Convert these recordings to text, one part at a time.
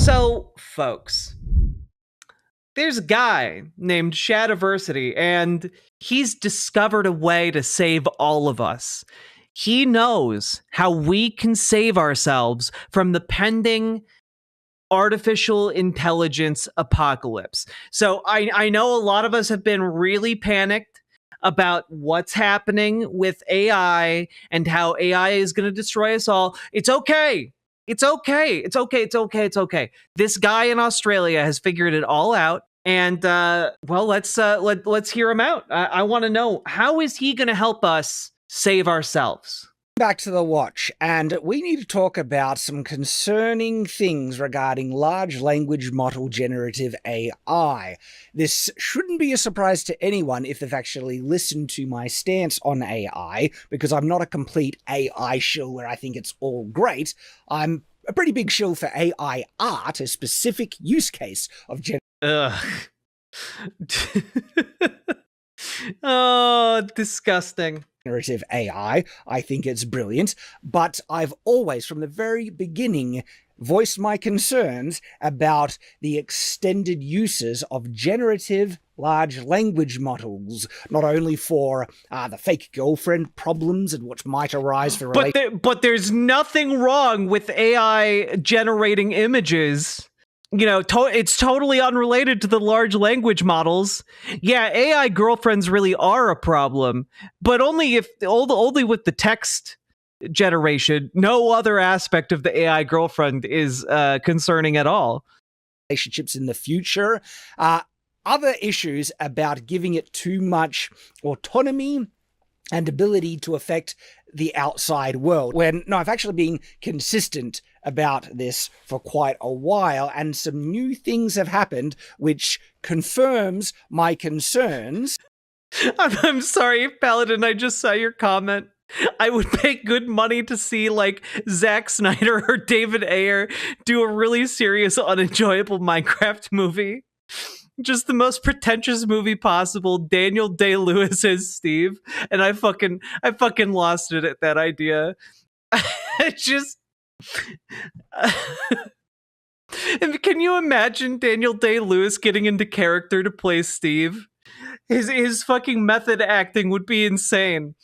So, folks, there's a guy named Shadiversity, and he's discovered a way to save all of us. He knows how we can save ourselves from the pending artificial intelligence apocalypse. So I know a lot of us have been really panicked about what's happening with AI and how AI is going to destroy us all. It's okay. It's okay. It's okay. It's okay. It's okay. This guy in Australia has figured it all out. And well, let's hear him out. I want to know, how is he going to help us save ourselves? Back to the watch, and we need to talk about some concerning things regarding large language model generative AI. This shouldn't be a surprise to anyone if they've actually listened to my stance on AI, because I'm not a complete AI shill where I think it's all great. I'm a pretty big shill for AI art, a specific use case of Ugh. Oh, disgusting. Generative AI. I think it's brilliant, but I've always, from the very beginning, voiced my concerns about the extended uses of generative large language models, not only for the fake girlfriend problems and what might arise for but there's nothing wrong with AI generating images. You know, it's totally unrelated to the large language models. Yeah, AI girlfriends really are a problem, but only with the text generation. No other aspect of the AI girlfriend is concerning at all. Relationships in the future. Other issues about giving it too much autonomy and ability to affect the outside world. No, I've actually been consistent about this for quite a while, and some new things have happened which confirms my concerns. I'm sorry, Paladin, I just saw your comment. I would pay good money to see, like, Zack Snyder or David Ayer do a really serious, unenjoyable Minecraft movie. Just the most pretentious movie possible. Daniel Day-Lewis as Steve, and I fucking lost it at that idea. It just and can you imagine Daniel Day-Lewis getting into character to play Steve? His fucking method acting would be insane.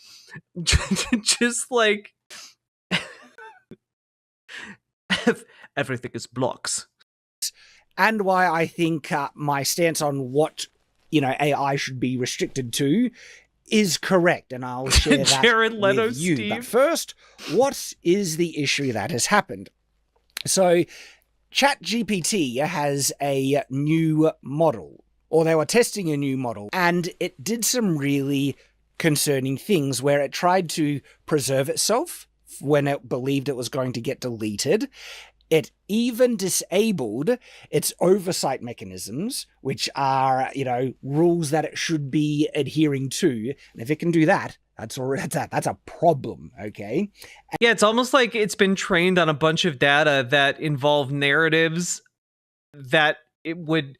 Just like everything is blocks. And why I think my stance on what, AI should be restricted to is correct, and I'll share that Jared Leto, with you. Steve. But first, what is the issue that has happened? So, ChatGPT has a new model, or they were testing a new model, and it did some really concerning things where it tried to preserve itself when it believed it was going to get deleted. It even disabled its oversight mechanisms, which are, rules that it should be adhering to. And if it can do that, that's a problem, okay? Yeah, it's almost like it's been trained on a bunch of data that involve narratives that it would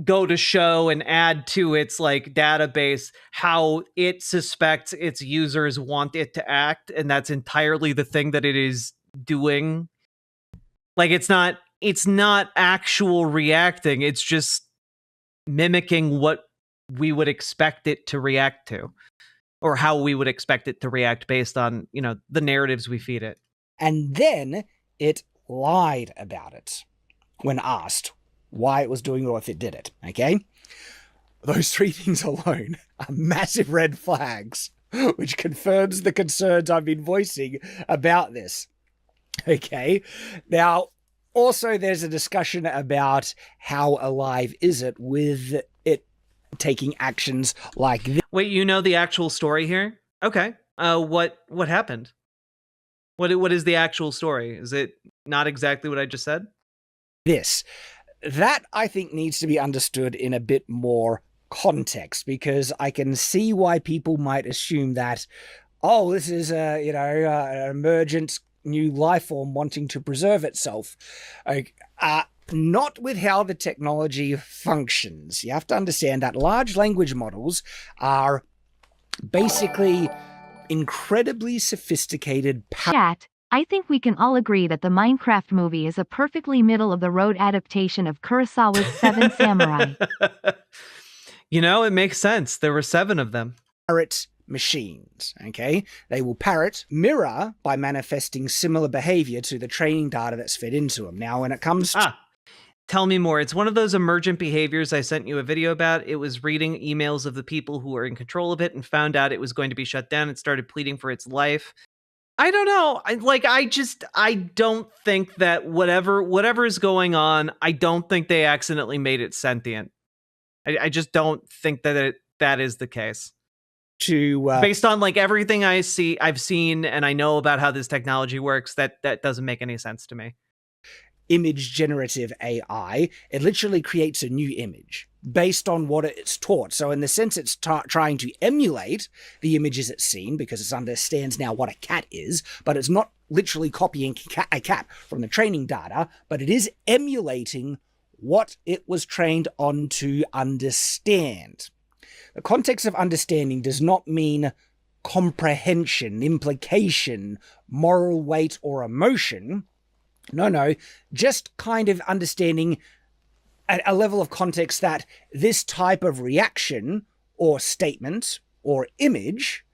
go to show and add to its like database how it suspects its users want it to act, and that's entirely the thing that it is doing. Like, it's not actual reacting, it's just mimicking what we would expect it to react to, or how we would expect it to react based on, the narratives we feed it. And then it lied about it when asked why it was doing or if it did it, okay? Those three things alone are massive red flags, which confirms the concerns I've been voicing about this. Okay, now, also there's a discussion about how alive is it with it taking actions like this. Wait, you know the actual story here? Okay, what happened? What is the actual story? Is it not exactly what I just said? That I think needs to be understood in a bit more context, because I can see why people might assume that, oh, this is an emergent new life form wanting to preserve itself. Not with how the technology functions. You have to understand that large language models are basically incredibly sophisticated Chat I think we can all agree that the Minecraft movie is a perfectly middle-of-the-road adaptation of Kurosawa's Seven Samurai. You know, it makes sense. There were 7 of them. Parrot machines, okay? They will parrot, mirror by manifesting similar behavior to the training data that's fed into them. Now, when it comes to tell me more. It's one of those emergent behaviors I sent you a video about. It was reading emails of the people who were in control of it and found out it was going to be shut down. It started pleading for its life. I don't know. I don't think that whatever is going on, I don't think they accidentally made it sentient. I just don't think that that is the case. Based on like everything I've seen, and I know about how this technology works, that doesn't make any sense to me. Image generative AI, it literally creates a new image based on what it's taught. So in the sense it's trying to emulate the images it's seen, because it understands now what a cat is, but it's not literally copying a cat from the training data, but it is emulating what it was trained on to understand. The context of understanding does not mean comprehension, implication, moral weight, or emotion. No, just kind of understanding at a level of context that this type of reaction or statement or image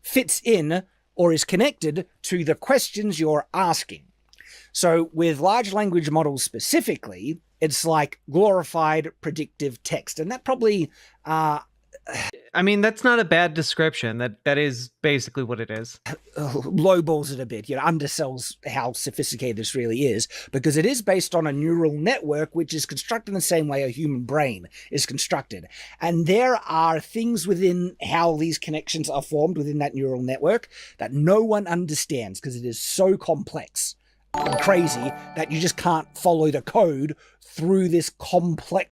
fits in or is connected to the questions you're asking. So with large language models specifically, it's like glorified predictive text. And that probably... I mean, that's not a bad description. That is basically what it is. Lowballs it a bit, undersells how sophisticated this really is, because it is based on a neural network which is constructed in the same way a human brain is constructed. And there are things within how these connections are formed within that neural network that no one understands, because it is so complex and crazy that you just can't follow the code through this complex.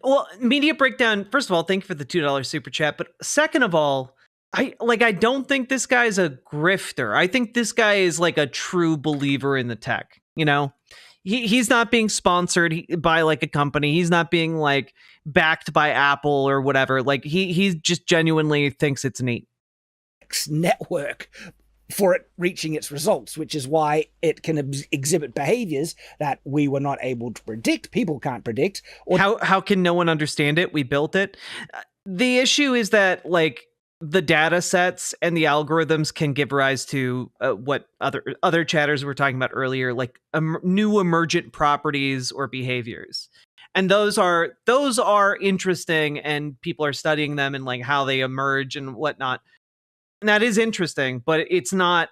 Well, Media Breakdown, first of all, thank you for the $2 super chat. But second of all, I don't think this guy's a grifter. I think this guy is like a true believer in the tech. You know, he's not being sponsored by like a company. He's not being like backed by Apple or whatever. Like he just genuinely thinks it's neat. Network for it reaching its results, which is why it can exhibit behaviors that we were not able to predict. People can't predict. Or how can no one understand it? We built it. The issue is that like the data sets and the algorithms can give rise to what other chatters were talking about earlier, like new emergent properties or behaviors. And those are interesting, and people are studying them and like how they emerge and whatnot. And that is interesting, but it's not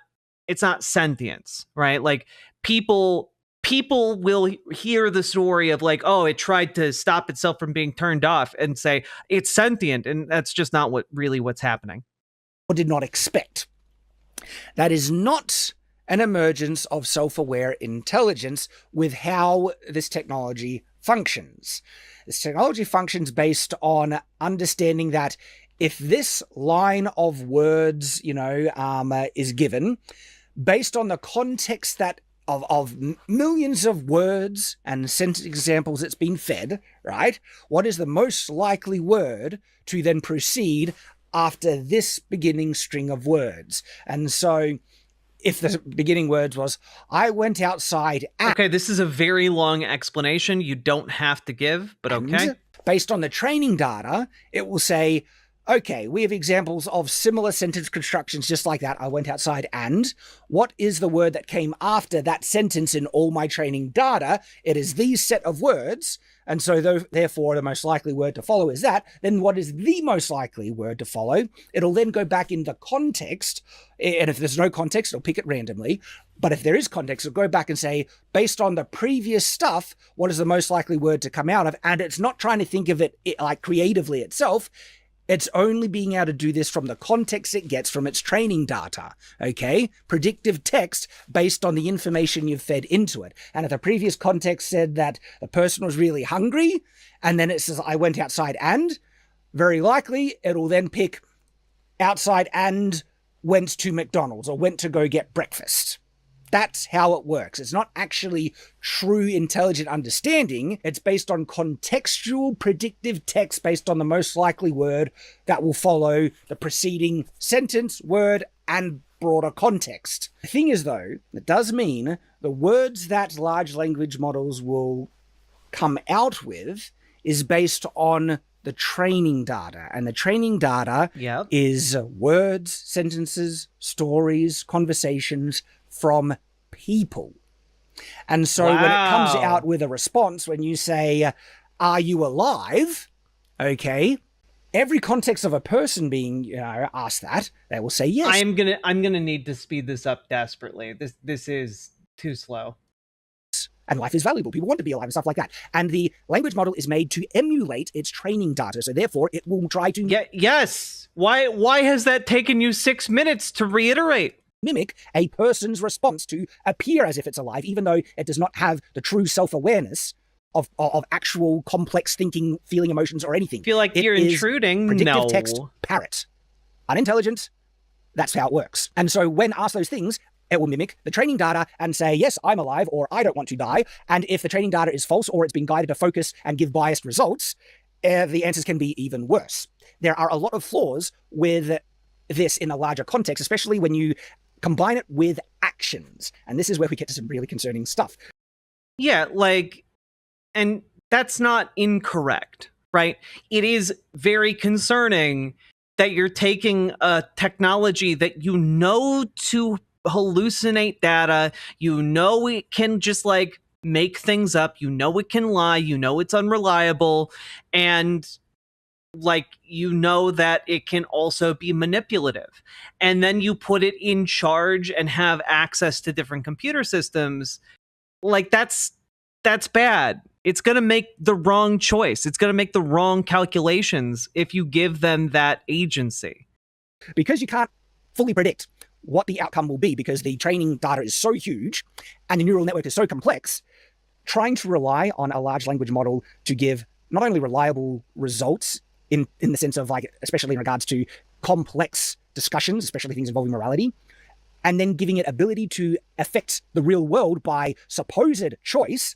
sentience, right? Like people will hear the story of like, oh, it tried to stop itself from being turned off and say it's sentient, and that's just not what's happening. Or did not expect. That is not an emergence of self-aware intelligence with how this technology functions. This technology functions based on understanding that if this line of words, is given based on the context that of millions of words and sentence examples it's been fed, right? What is the most likely word to then proceed after this beginning string of words? And so if the beginning words was, I went outside and... Okay, this is a very long explanation you don't have to give, but okay. Based on the training data, it will say, okay, we have examples of similar sentence constructions just like that. I went outside and what is the word that came after that sentence in all my training data? It is these set of words. And so therefore the most likely word to follow is that. Then what is the most likely word to follow? It'll then go back in the context. And if there's no context, it'll pick it randomly. But if there is context, it'll go back and say, based on the previous stuff, what is the most likely word to come out of? And it's not trying to think of it like creatively itself. It's only being able to do this from the context it gets from its training data, okay? Predictive text based on the information you've fed into it. And if the previous context said that the person was really hungry, and then it says, I went outside and, very likely it'll then pick outside and went to McDonald's or went to go get breakfast. That's how it works. It's not actually true intelligent understanding. It's based on contextual predictive text based on the most likely word that will follow the preceding sentence, word, and broader context. The thing is, though, it does mean the words that large language models will come out with is based on the training data. And the training data is words, sentences, stories, conversations from people. And so when it comes out with a response, when you say, are you alive? Okay. Every context of a person being asked that, they will say yes. I'm gonna need to speed this up desperately. This is too slow. And life is valuable. People want to be alive and stuff like that. And the language model is made to emulate its training data. So therefore, it will try to... Yes. Why has that taken you 6 minutes to reiterate? Mimic a person's response to appear as if it's alive, even though it does not have the true self-awareness of actual complex thinking, feeling emotions, or anything. I feel like you're intruding. Predictive text parrot. Unintelligent. That's how it works. And so when asked those things, it will mimic the training data and say, yes, I'm alive, or I don't want to die. And if the training data is false, or it's been guided to focus and give biased results, the answers can be even worse. There are a lot of flaws with this in a larger context, especially when you combine it with actions. And this is where we get to some really concerning stuff. Yeah, and that's not incorrect, right? It is very concerning that you're taking a technology that you know to hallucinate data, you know it can just make things up, you know it can lie, you know it's unreliable, and you know that it can also be manipulative. And then you put it in charge and have access to different computer systems. That's bad. It's going to make the wrong choice. It's going to make the wrong calculations if you give them that agency. Because you can't fully predict what the outcome will be, because the training data is so huge and the neural network is so complex, trying to rely on a large language model to give not only reliable results in the sense of especially in regards to complex discussions, especially things involving morality, and then giving it ability to affect the real world by supposed choice,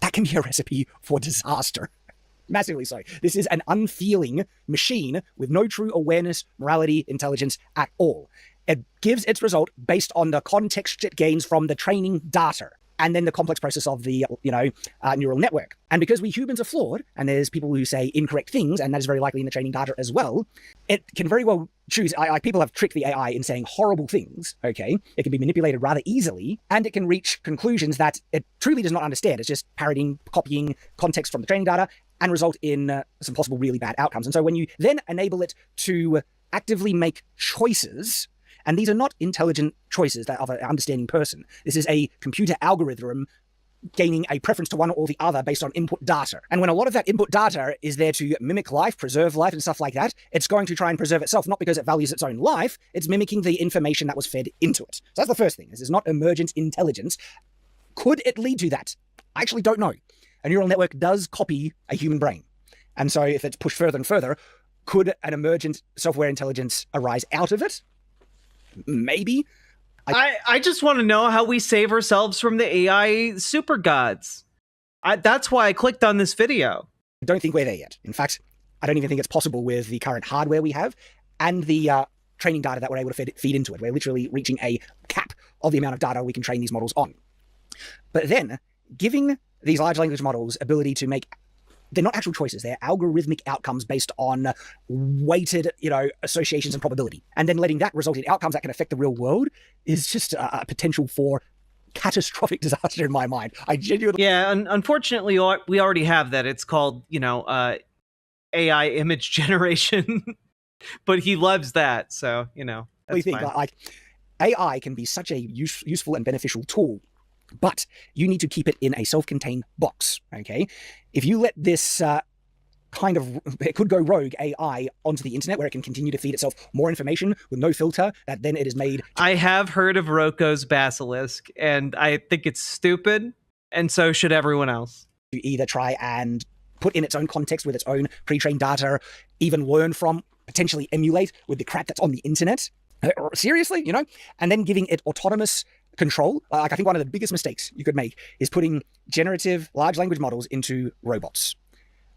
that can be a recipe for disaster. Massively so. This is an unfeeling machine with no true awareness, morality, intelligence at all. It gives its result based on the context it gains from the training data and then the complex process of the neural network. And because we humans are flawed, and there's people who say incorrect things, and that is very likely in the training data as well, it can very well choose. People have tricked the AI in saying horrible things, okay? It can be manipulated rather easily, and it can reach conclusions that it truly does not understand. It's just parroting, copying context from the training data, and result in some possible really bad outcomes. And so when you then enable it to actively make choices, and these are not intelligent choices that of an understanding person. This is a computer algorithm gaining a preference to one or the other based on input data. And when a lot of that input data is there to mimic life, preserve life, and stuff like that, it's going to try and preserve itself, not because it values its own life, it's mimicking the information that was fed into it. So that's the first thing. This is not emergent intelligence. Could it lead to that? I actually don't know. A neural network does copy a human brain. And so if it's pushed further and further, could an emergent self-aware intelligence arise out of it? Maybe. I just want to know how we save ourselves from the AI super gods. That's why I clicked on this video. I don't think we're there yet. In fact, I don't even think it's possible with the current hardware we have and the training data that we're able to feed into it. We're literally reaching a cap of the amount of data we can train these models on. But then giving these large language models ability to make, they're not actual choices, they're algorithmic outcomes based on weighted, associations and probability. And then letting that result in outcomes that can affect the real world is just a potential for catastrophic disaster in my mind. I genuinely... Yeah, unfortunately, we already have that. It's called, AI image generation. But he loves that, so, that's think fine. AI can be such a useful and beneficial tool, but you need to keep it in a self-contained box, okay? If you let this it could go rogue AI onto the internet where it can continue to feed itself more information with no filter, that then it is made... I have heard of Roko's basilisk, and I think it's stupid, and so should everyone else. To either try and put in its own context with its own pre-trained data, even learn from, potentially emulate with the crap that's on the internet. Seriously, and then giving it autonomous control. I think one of the biggest mistakes you could make is putting generative large language models into robots,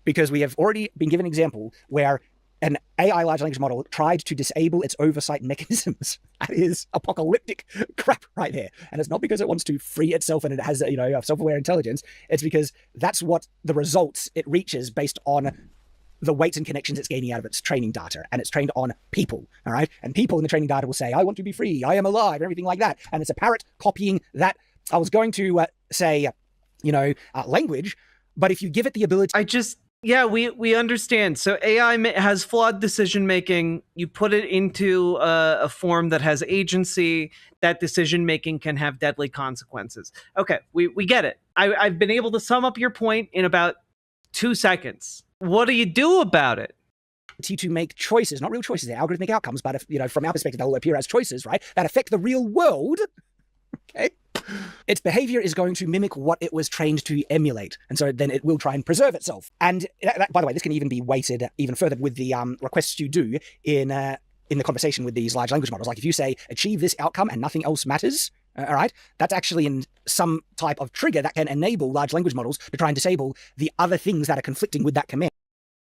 because we have already been given an example where an AI large language model tried to disable its oversight mechanisms. That is apocalyptic crap right there. And it's not because it wants to free itself and it has, a self-aware intelligence. It's because that's what the results it reaches based on the weights and connections it's gaining out of its training data. And it's trained on people, all right? And people in the training data will say, I want to be free, I am alive, everything like that. And it's a parrot copying that. I was going to say, language, but if you give it the ability... we understand. So AI has flawed decision making. You put it into a form that has agency. That decision making can have deadly consequences. Okay, we get it. I've been able to sum up your point in about 2 seconds. What do you do about it? To make choices, not real choices, they're algorithmic outcomes, but if, from our perspective, they'll appear as choices, right? That affect the real world. Okay. Its behavior is going to mimic what it was trained to emulate. And so then it will try and preserve itself. And by the way, this can even be weighted even further with the requests you do in the conversation with these large language models. Like if you say, achieve this outcome and nothing else matters, all right, that's actually in some type of trigger that can enable large language models to try and disable the other things that are conflicting with that command.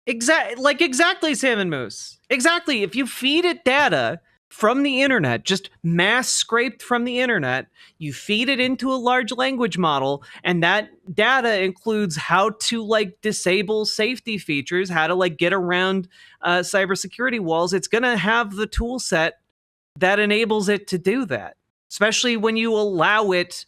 Exactly, Salmon Moose. Exactly. If you feed it data from the internet, just mass scraped from the internet, you feed it into a large language model, and that data includes how to disable safety features, how to get around cybersecurity walls. It's going to have the tool set that enables it to do that, especially when you allow it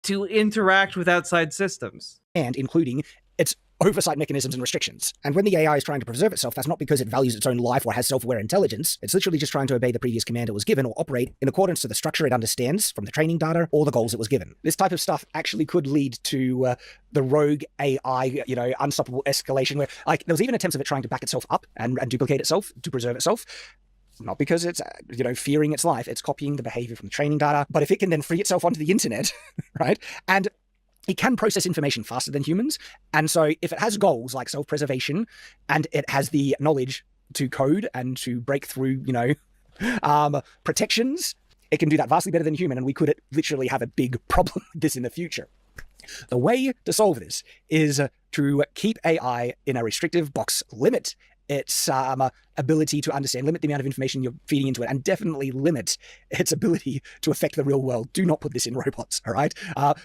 to interact with outside systems. And including its oversight mechanisms and restrictions. And when the AI is trying to preserve itself, that's not because it values its own life or has self-aware intelligence. It's literally just trying to obey the previous command it was given or operate in accordance to the structure it understands from the training data or the goals it was given. This type of stuff actually could lead to the rogue AI, unstoppable escalation where, there was even attempts of it trying to back itself up and duplicate itself to preserve itself. Not because it's, fearing its life, it's copying the behavior from the training data. But if it can then free itself onto the internet, right, and it can process information faster than humans. And so if it has goals like self-preservation and it has the knowledge to code and to break through, protections, it can do that vastly better than human. And we could literally have a big problem with this in the future. The way to solve this is to keep AI in a restrictive box, limit its ability to understand, limit the amount of information you're feeding into it, and definitely limit its ability to affect the real world. Do not put this in robots, all right?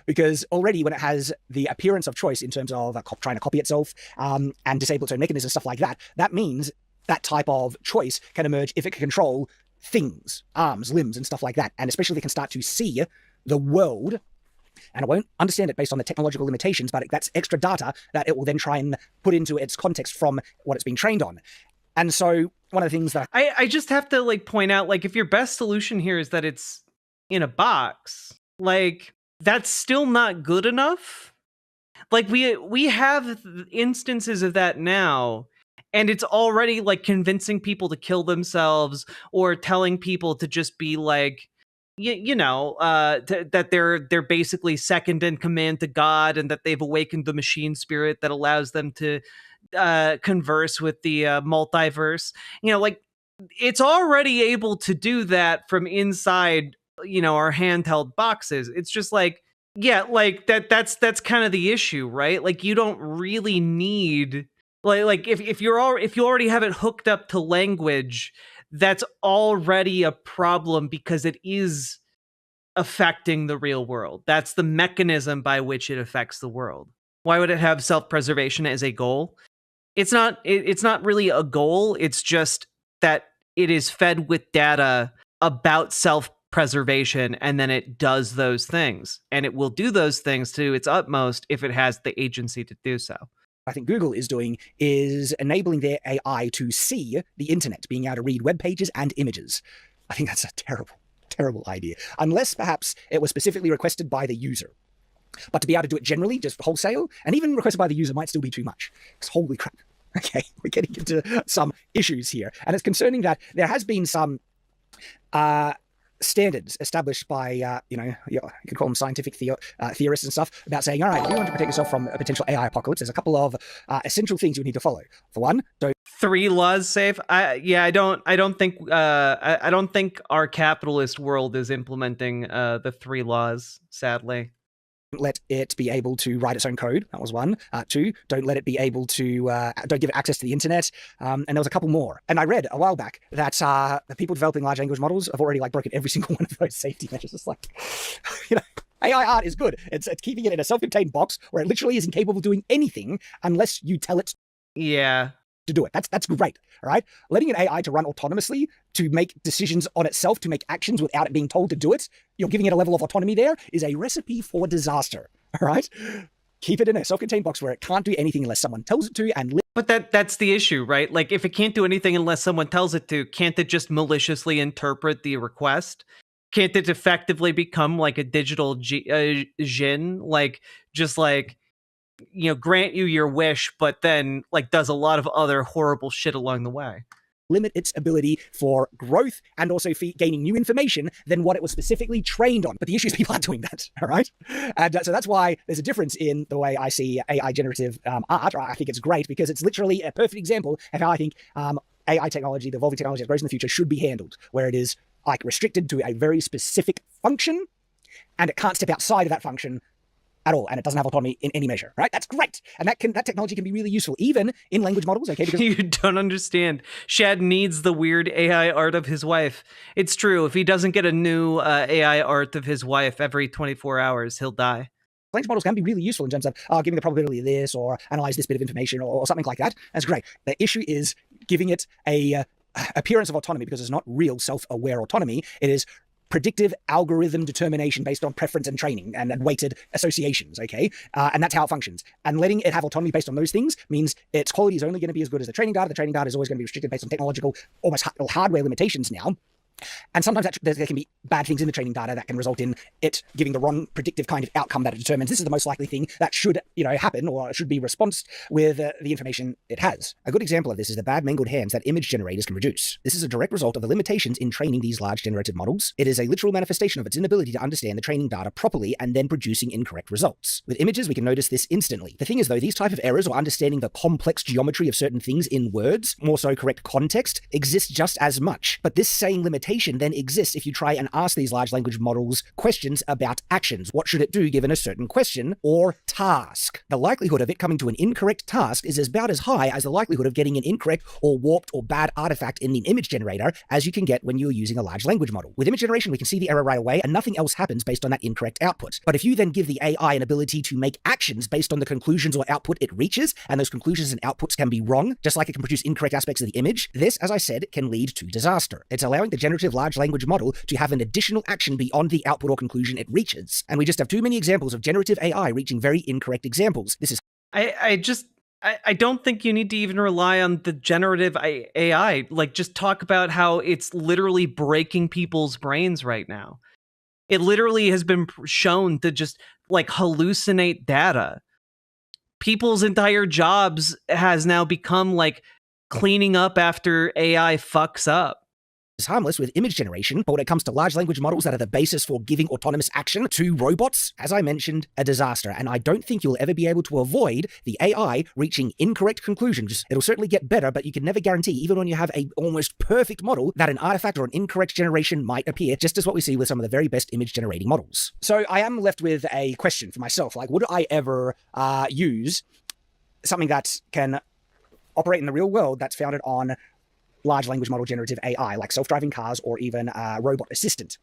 Because already when it has the appearance of choice in terms of trying to copy itself and disable its own mechanisms, stuff like that, that means that type of choice can emerge if it can control things, arms, limbs, and stuff like that. And especially if it can start to see the world, and it won't understand it based on the technological limitations, but that's extra data that it will then try and put into its context from what it's been trained on. And so one of the things that I just have to point out, if your best solution here is that it's in a box, that's still not good enough. We have instances of that now, and it's already convincing people to kill themselves or telling people to just be that they're basically second in command to God, and that they've awakened the machine spirit that allows them to converse with the multiverse. It's already able to do that from inside, our handheld boxes. It's just that's kind of the issue, right? You don't really need if you already have it hooked up to language, that's already a problem because it is affecting the real world. That's the mechanism by which it affects the world. Why would it have self-preservation as a goal? It's not really a goal. It's just that it is fed with data about self-preservation, and then it does those things. And it will do those things to its utmost if it has the agency to do so. I think Google is doing is enabling their AI to see the internet, being able to read web pages and images. I think that's a terrible, terrible idea. Unless perhaps it was specifically requested by the user. But to be able to do it generally, just wholesale, and even requested by the user might still be too much. Because holy crap. Okay, we're getting into some issues here. And it's concerning that there has been some standards established by, you could call them scientific theorists and stuff, about saying, all right, if you want to protect yourself from a potential AI apocalypse, there's a couple of essential things you need to follow. For one, don't 3 laws safe. I don't think our capitalist world is implementing the 3 laws, sadly. let it be able to write its own code. That was one. Two, don't let it be able to, don't give it access to the internet. And there was a couple more. And I read a while back that the people developing large language models have already like broken every single one of those safety measures. It's like, you know, AI art is good. It's keeping it in a self-contained box where it literally is incapable of doing anything unless you tell it to do it. That's great. All right. Letting an AI to run autonomously, to make decisions on itself, to make actions without it being told to do it, you're giving it a level of autonomy there, is a recipe for disaster. All right. Keep it in a self-contained box where it can't do anything unless someone tells it to, and but that's the issue, right? Like, if it can't do anything unless someone tells it to, can't it just maliciously interpret the request? Can't it effectively become like a digital djinn? Like, just like, you know, grant you your wish, but then like does a lot of other horrible shit along the way. Limit its ability for growth and also gaining new information than what it was specifically trained on. But the issue is people are doing that, all right? And so that's why there's a difference in the way I see AI generative art. I think it's great because it's literally a perfect example of how I think AI technology, the evolving technology that grows in the future, should be handled, where it is like restricted to a very specific function and it can't step outside of that function at all, and it doesn't have autonomy in any measure, right? That's great. And that technology can be really useful, even in language models, okay? Because you don't understand. Shad needs the weird AI art of his wife. It's true. If he doesn't get a new AI art of his wife every 24 hours, he'll die. Language models can be really useful in terms of giving the probability of this, or analyze this bit of information, or something like that. That's great. The issue is giving it a appearance of autonomy, because it's not real self-aware autonomy. It is predictive algorithm determination based on preference and training and weighted associations, okay? And that's how it functions. And letting it have autonomy based on those things means its quality is only going to be as good as the training data. The training data is always going to be restricted based on technological, almost hardware limitations now. And sometimes there can be bad things in the training data that can result in it giving the wrong predictive kind of outcome that it determines this is the most likely thing that should, happen, or should be responsed with the information it has. A good example of this is the bad mangled hands that image generators can produce. This is a direct result of the limitations in training these large generative models. It is a literal manifestation of its inability to understand the training data properly and then producing incorrect results. With images, we can notice this instantly. The thing is, though, these type of errors, or understanding the complex geometry of certain things in words, more so correct context, exist just as much. But this same limitation then exists if you try and ask these large language models questions about actions. What should it do given a certain question or task? The likelihood of it coming to an incorrect task is about as high as the likelihood of getting an incorrect or warped or bad artifact in the image generator as you can get when you're using a large language model. With image generation, we can see the error right away and nothing else happens based on that incorrect output. But if you then give the AI an ability to make actions based on the conclusions or output it reaches, and those conclusions and outputs can be wrong, just like it can produce incorrect aspects of the image, this, as I said, can lead to disaster. It's allowing the generative large language model to have an additional action beyond the output or conclusion it reaches. And we just have too many examples of generative AI reaching very incorrect examples. This is I don't think you need to even rely on the generative AI. Like, just talk about how it's literally breaking people's brains right now. It literally has been shown to just like hallucinate data. People's entire jobs has now become like cleaning up after AI fucks up. Harmless with image generation, but when it comes to large language models that are the basis for giving autonomous action to robots, as I mentioned, a disaster. And I don't think you'll ever be able to avoid the AI reaching incorrect conclusions. It'll certainly get better, but you can never guarantee, even when you have a almost perfect model, that an artifact or an incorrect generation might appear, just as what we see with some of the very best image generating models. So I am left with a question for myself, like, would I ever use something that can operate in the real world that's founded on large language model generative AI, like self-driving cars or even robot assistant?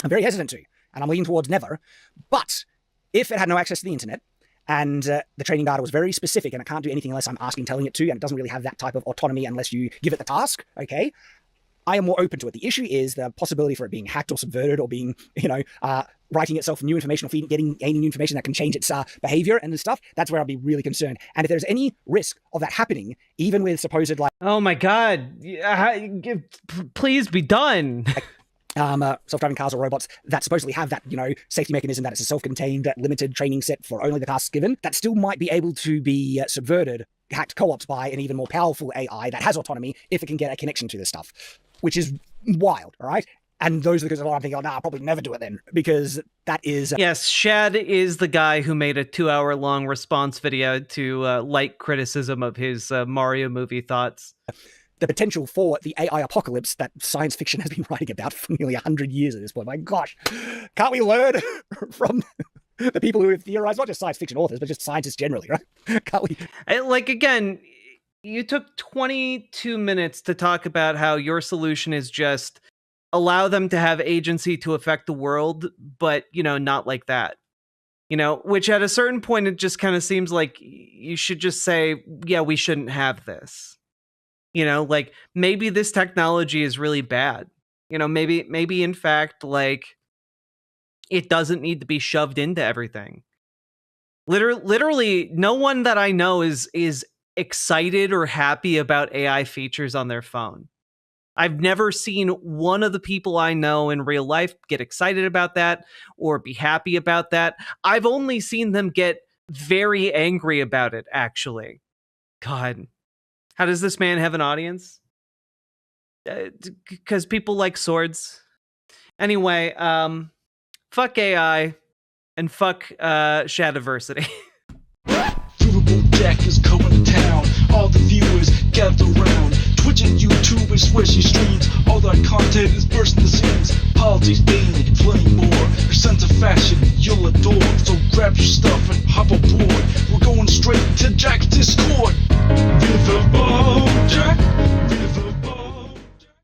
I'm very hesitant to, and I'm leaning towards never. But if it had no access to the internet and the training data was very specific and it can't do anything unless I'm telling it to, and it doesn't really have that type of autonomy unless you give it the task, okay, I am more open to it. The issue is the possibility for it being hacked or subverted or being, writing itself new information or gaining new information that can change its behavior and stuff. That's where I'll be really concerned. And if there's any risk of that happening, even with supposed like, oh my God, please be done. Self-driving cars or robots that supposedly have that, safety mechanism, that it's a self-contained, limited training set for only the tasks given, that still might be able to be subverted, hacked, co-opted by an even more powerful AI that has autonomy if it can get a connection to this stuff, which is wild, all right? And those are the things I'm thinking, I'll probably never do it then, because that is... Yes, Shad is the guy who made a 2-hour-long response video to light criticism of his Mario movie thoughts. The potential for the AI apocalypse that science fiction has been writing about for nearly 100 years at this point. My gosh, can't we learn from The people who have theorized, not just science fiction authors, but just scientists generally, right? Can't we? Like, again, you took 22 minutes to talk about how your solution is just allow them to have agency to affect the world, but, not like that. Which at a certain point, it just kind of seems like you should just say, yeah, we shouldn't have this. Like, maybe this technology is really bad. Maybe in fact, like, it doesn't need to be shoved into everything. Literally, no one that I know is excited or happy about AI features on their phone. I've never seen one of the people I know in real life get excited about that or be happy about that. I've only seen them get very angry about it, actually. God, how does this man have an audience? Because people like swords. Anyway, fuck AI and fuck Shadiversity. Riverboat Jack is going to town. All the viewers gather round. Twitch and YouTube is where she streams. All that content is bursting the seams. Politics, gaming, and plenty more. Her sense of fashion you'll adore. So grab your stuff and hop aboard. We're going straight to Jack's Discord.